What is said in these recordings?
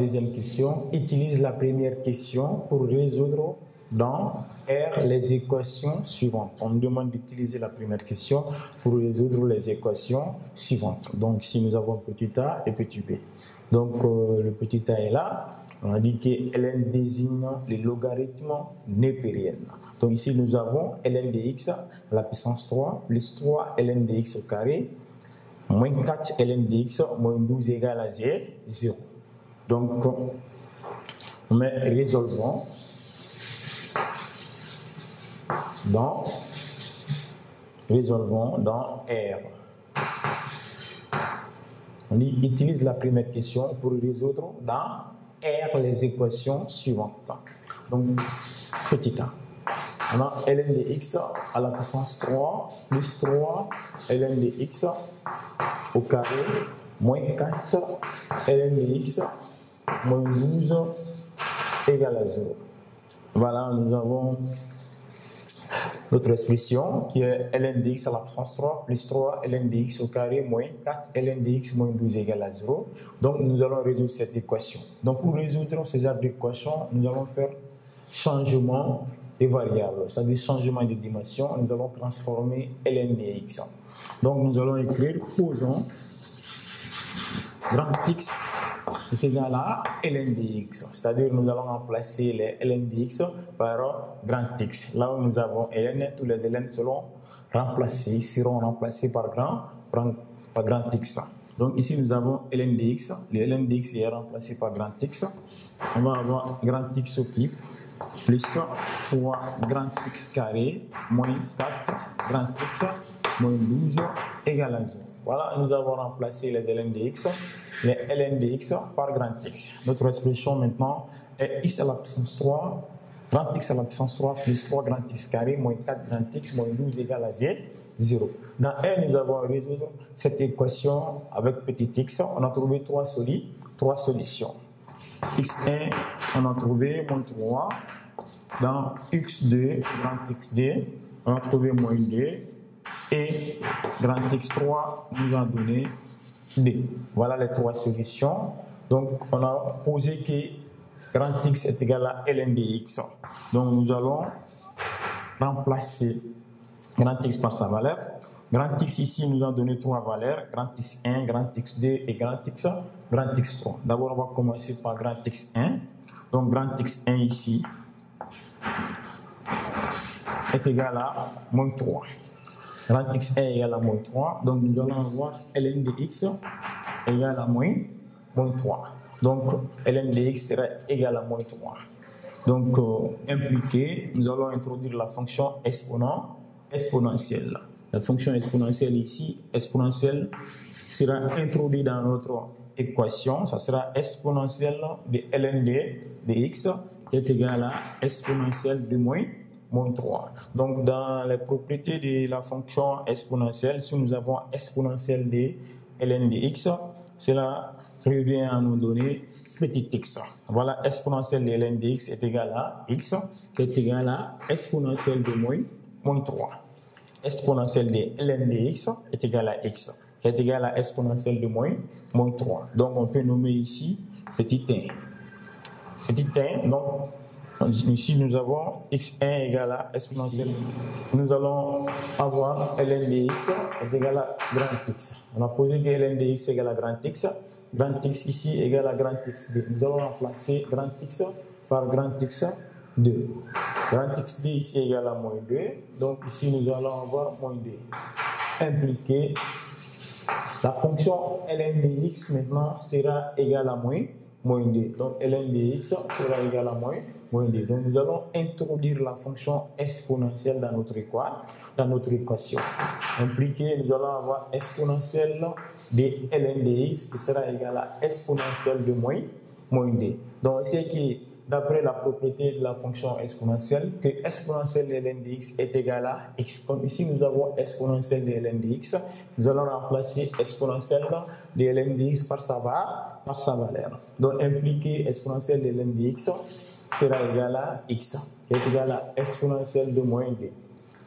deuxième question. Utilise la première question pour résoudre dans R les équations suivantes. On nous demande d'utiliser la première question pour résoudre les équations suivantes. Donc, ici, nous avons petit a et petit b. Donc, le petit a est là. On a dit que ln désigne les logarithmes népériennes. Donc, ici, nous avons ln de x à la puissance 3 plus 3 ln de x au carré moins 4 ln de x moins 12 égale à 0. Donc, résolvons dans R. On dit utilise la première question pour résoudre dans R les équations suivantes. Donc, petit a. On a ln de x à la puissance 3 plus 3 ln de x au carré moins 4 ln de x moins 12 égale à 0. Voilà, nous avons notre expression qui est ln de x à la puissance 3 plus 3 ln de x au carré moins 4 ln de x moins 12 égale à 0. Donc, nous allons résoudre cette équation. Donc, pour résoudre ces genre d'équation, nous allons faire changement des variables, c'est-à-dire changement de dimension. Nous allons transformer ln de x. Donc, nous allons écrire, posons grand x est égal à ln de x, c'est-à-dire nous allons remplacer les ln de x par grand x. Là où nous avons ln, tous les ln seront remplacés par grand x. Donc ici nous avons ln de x, le ln de x est remplacé par grand x. On va avoir grand x occupe plus 3 grand x carré moins 4 grand x moins 12 égale à 0. Voilà, nous avons remplacé les ln de x, les ln de x par grand x. Notre expression maintenant est x à la puissance 3, grand x à la puissance 3 plus 3 grand x carré moins 4 grand x moins 12 égale à 0. Dans R, nous avons résoudre cette équation avec petit x. On a trouvé trois solutions. x1, on a trouvé moins 3. Dans x2, grand x2, on a trouvé moins 2. Et grand x3 nous a donné d. Voilà les trois solutions. Donc, on a posé que grand x est égal à ln de x. Donc, nous allons remplacer grand x par sa valeur. Grand x ici nous a donné trois valeurs, grand x1, grand x2 et grand x3. D'abord, on va commencer par grand x1. Donc, grand x1 ici est égal à moins 3. Grand x1 est égal à moins 3. Donc, nous allons avoir ln de x égal à moins 3. Donc, ln de x sera égal à moins 3. Donc, impliqué, nous allons introduire la fonction exponentielle. La fonction exponentielle ici, exponentielle, sera introduite dans notre équation. Ça sera exponentielle de ln de x qui est égal à exponentielle de moins 3. Donc, dans les propriétés de la fonction exponentielle, si nous avons exponentielle de ln de x, cela revient à nous donner petit x. Voilà, exponentielle de ln de x est égal à x, qui est égal à exponentielle de moins 3. Exponentielle de ln de x est égal à x, qui est égal à exponentielle de moins 3. Donc, on peut nommer ici petit 1. Petit 1, donc, ici, nous avons x1 égale à exponentielle. Nous allons avoir ln de x est égal à grand x. On a posé que ln de x égale à grand x. Grand x ici égale à grand x2. Nous allons remplacer grand x par grand x2. Grand x2 ici égale à moins 2. Donc ici, nous allons avoir moins 2. Impliqué, la fonction ln de x maintenant sera égale à moins 2. Donc ln de x sera égal à moins 2. Donc nous allons introduire la fonction exponentielle dans notre équation. Impliqué, nous allons avoir exponentielle de ln de x qui sera égal à exponentielle de moins 2. Donc c'est qui, d'après la propriété de la fonction exponentielle, que exponentielle de ln de x est égal à x. Comme ici nous avons exponentielle de ln de x, nous allons remplacer exponentielle de ln de x par sa valeur. Donc impliqué, exponentielle de ln de x sera égal à x, qui est égal à exponentielle de moins 2.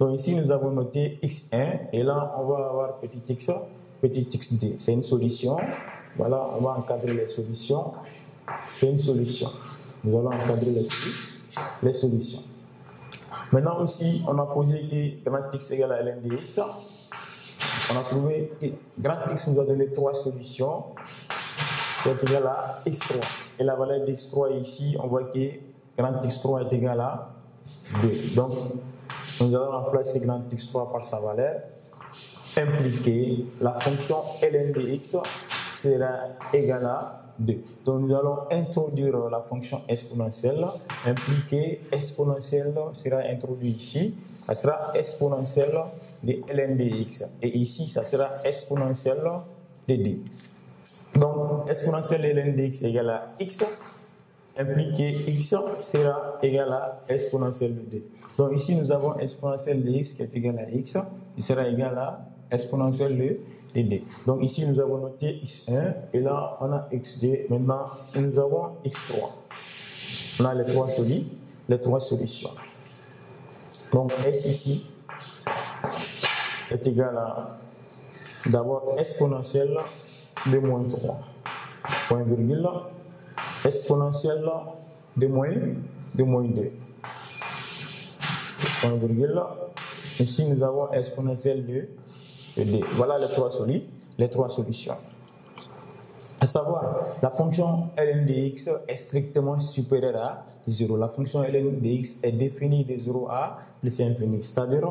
Donc ici, nous avons noté x1, et là, on va avoir petit x2. C'est une solution. Voilà, on va encadrer les solutions. C'est une solution. Nous allons encadrer les solutions. Maintenant aussi, on a posé que grand X égale à ln de x. On a trouvé que grand X nous a donné 3 solutions qui est égal à x3. Et la valeur d'x3 ici, on voit que grand x3 est égal à 2. Donc, nous allons remplacer grand x3 par sa valeur, impliquer la fonction ln de x sera égale à 2. Donc, nous allons introduire la fonction exponentielle, impliquer exponentielle sera introduit ici, ça sera exponentielle de ln de x. Et ici, ça sera exponentielle de d. Donc, exponentielle de ln de x égale à x, impliqué x sera égal à exponentielle de d. Donc, ici, nous avons exponentielle de x qui est égal à x, qui sera égal à exponentielle de d. Donc, ici, nous avons noté x1, et là, on a x2. Maintenant, nous avons x3. On a les trois solutions. Donc, s ici est égal à d'abord exponentielle de moins 3, point virgule, exponentielle de moins 2, point virgule. Ici, nous avons exponentielle de d. Voilà les trois solutions. À savoir, la fonction ln de x est strictement supérieure à 0. La fonction ln de x est définie de 0 à plus infini. C'est-à-dire,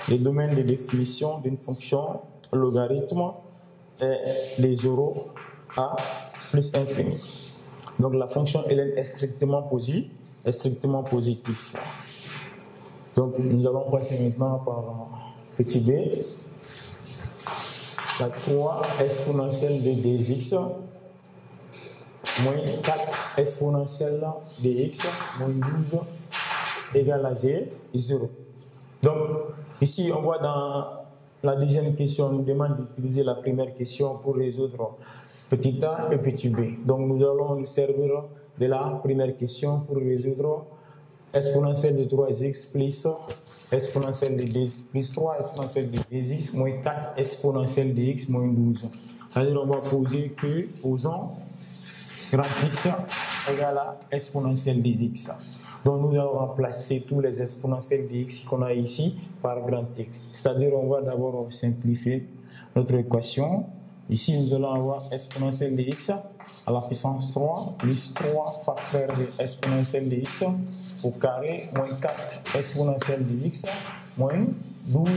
le domaine de définition d'une fonction logarithme est de 0 à plus infini. Donc, la fonction ln est strictement positive. Donc, nous allons passer maintenant par petit b. La 3 exponentielle de 2x moins 4 exponentielle de x moins 12 égale à 0. Donc, ici, on voit dans la deuxième question, on nous demande d'utiliser la première question pour résoudre petit a et petit b. Donc, nous allons nous servir de la première question pour résoudre exponentielle de 3x plus exponentielle de 2 plus 3 exponentielle de 2x moins 4 exponentielle de x moins 12. C'est-à-dire on va poser que, posons grand x égale à exponentielle de x. Donc nous allons remplacer tous les exponentielles de x qu'on a ici par grand x. C'est-à-dire on va d'abord simplifier notre équation. Ici nous allons avoir exponentielle de x à la puissance 3 plus 3 facteurs de exponentielle de x au carré moins 4 exponentielle de x moins 12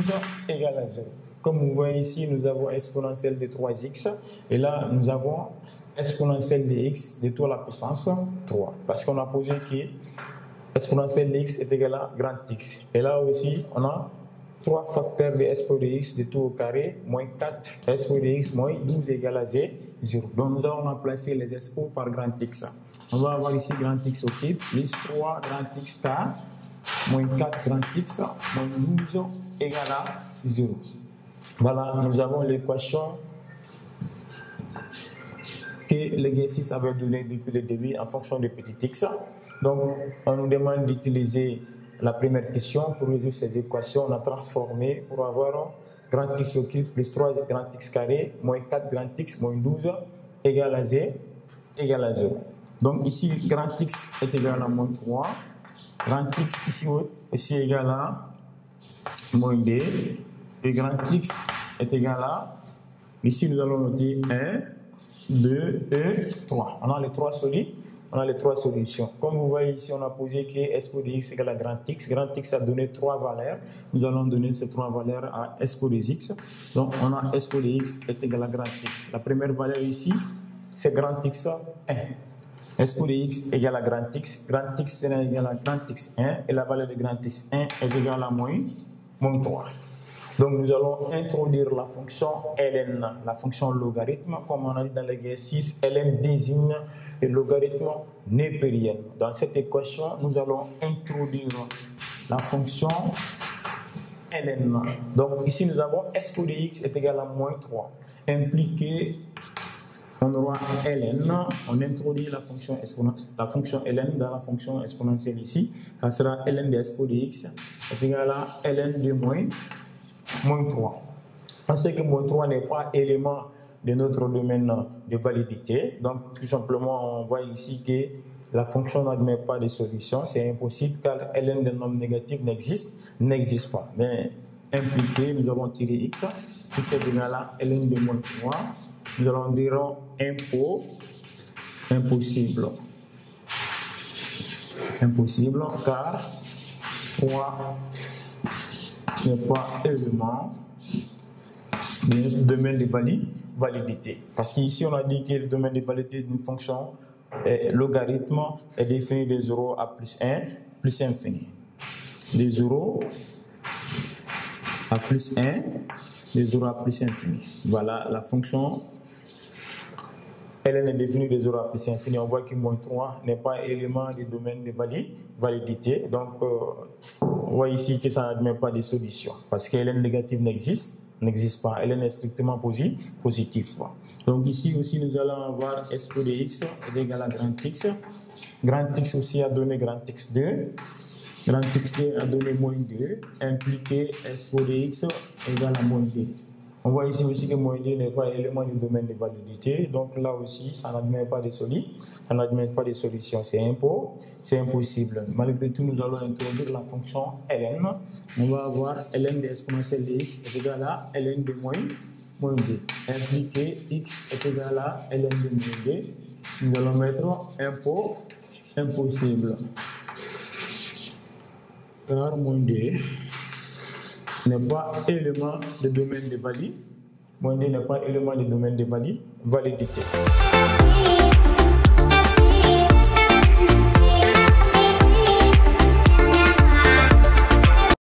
égale à 0. Comme vous voyez ici, nous avons exponentielle de 3x et là, nous avons exponentielle de x de tout à la puissance 3. Parce qu'on a posé que exponentielle de x est égal à grand x. Et là aussi, on a 3 facteurs de expo de x de tout au carré moins 4 expo de x moins 12 égale à 0. Donc, nous allons remplacer les expos par grand x. On va avoir ici grand x au cube plus 3 grand x car moins 4 grand x moins 12 égale à 0. Voilà, nous avons l'équation que l'exercice avait donné depuis le début en fonction de petit x. Donc, on nous demande d'utiliser la première question pour résoudre ces équations. On a transformé pour avoir grand x au cube plus 3 grand x carré moins 4 grand x moins 12 égale à 0. Donc ici, grand x est égal à moins 3. Grand x ici aussi égal à moins 2. Et grand x est égal à, ici nous allons noter 1, 2 et 3. On a les trois solutions. Comme vous voyez ici, on a posé que expo de x égale à grand x. Grand x a donné 3 valeurs. Nous allons donner ces 3 valeurs à expo de x. Donc on a expo de x est égal à grand x. La première valeur ici, c'est grand x 1. Expo de x égale à grand x. Grand x sera égal à grand x 1. Et la valeur de grand x 1 est égale à moins 3. Donc nous allons introduire la fonction ln, la fonction logarithme. Comme on a dit dans l'exercice, ln désigne le logarithme népérien. Dans cette équation, nous allons introduire la fonction ln. Donc ici, nous avons expo de x est égal à moins 3. Impliqué, on aura ln, on introduit la fonction ln dans la fonction exponentielle ici. Ça sera ln de expo de x est égal à ln de moins 3. On sait que moins 3 n'est pas élément de notre domaine de validité. Donc, tout simplement, on voit ici que la fonction n'admet pas de solution. C'est impossible car ln des nombres négatifs n'existe pas. Mais impliqué, nous allons tirer x. X est égal à ln de moins 3. Nous allons dire impossible. Impossible car 3 n'est pas élément du domaine de validité. Parce qu'ici, on a dit que le domaine de validité d'une fonction logarithme est défini de 0 à plus 1 plus infini. De 0 à plus 1, de 0 à plus infini. Voilà la fonction. Elle est définie de 0 à plus infini. On voit que moins 3 n'est pas élément du domaine de validité. Donc, on voit ici que ça n'admet pas de solution. Parce que ln négative n'existe pas. ln est strictement positif. Donc, ici aussi, nous allons avoir expo de x est égal à grand x. Grand x aussi a donné grand x2. Grand x2 a donné moins 2. Impliqué expo de x égal à moins 2. On voit ici aussi que moins 2 n'est pas élément du domaine de validité. Donc là aussi, ça n'admet pas de solution. C'est impossible. Malgré tout, nous allons introduire la fonction ln. On va avoir ln de exponentielle de x est égal à ln de moins 2. Impliqué x est égal à ln de moins 2. Nous allons mettre impossible. Car moins 2 n'est pas élément de domaine de validité. Moins 2 n'est pas élément de domaine de validité.